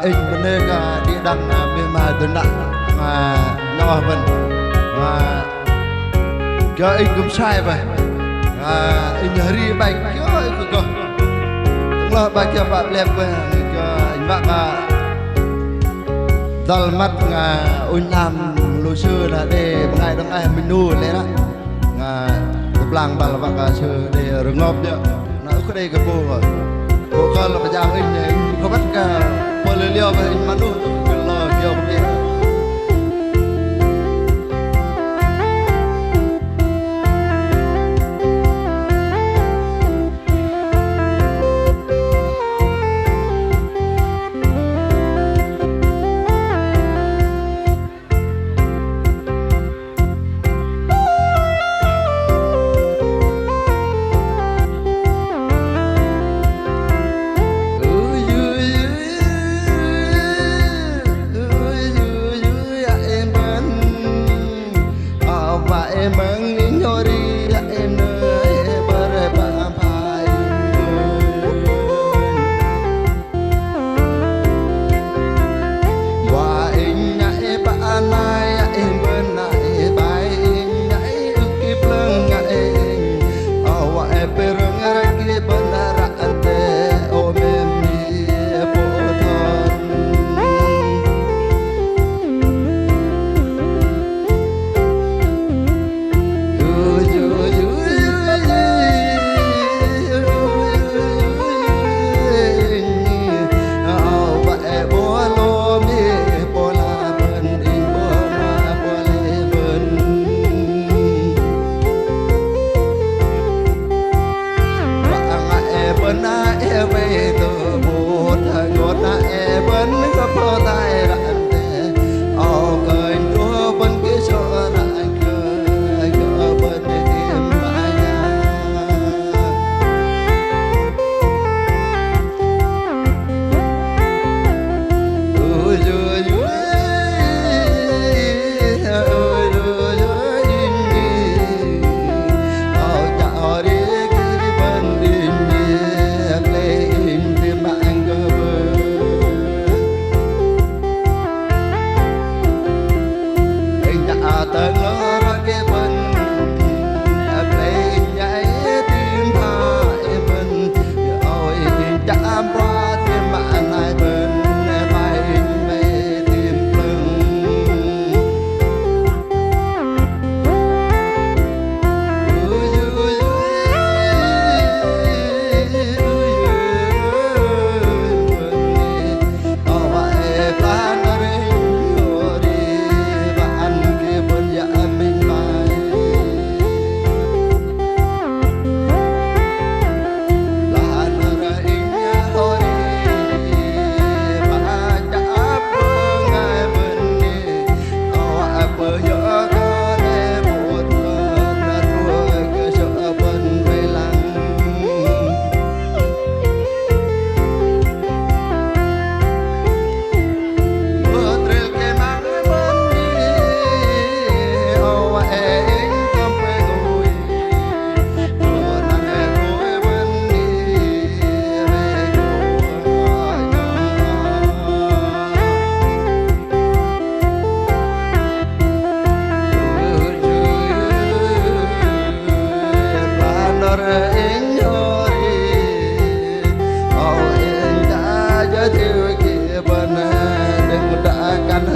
in benega di dang bima denda nyawa ben ga in gum sai ba in hari baik yo itu go Allah bagi apa lep ga in ba ga dalmat nga unam lu sư là để ngày đông ai mình nu lên đó tập lang bal ba ga sư để ngop dia na ko dei ga bo bộ con là bây giờ anh có bắt cả một lời liều về anh manu là kiểu gì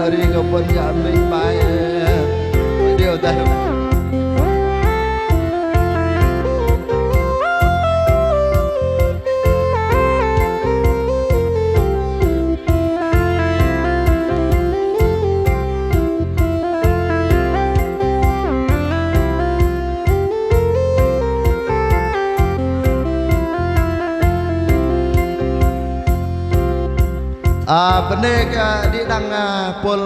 hari ngepun jamin bayar dia udah vấn đề đi đăng pol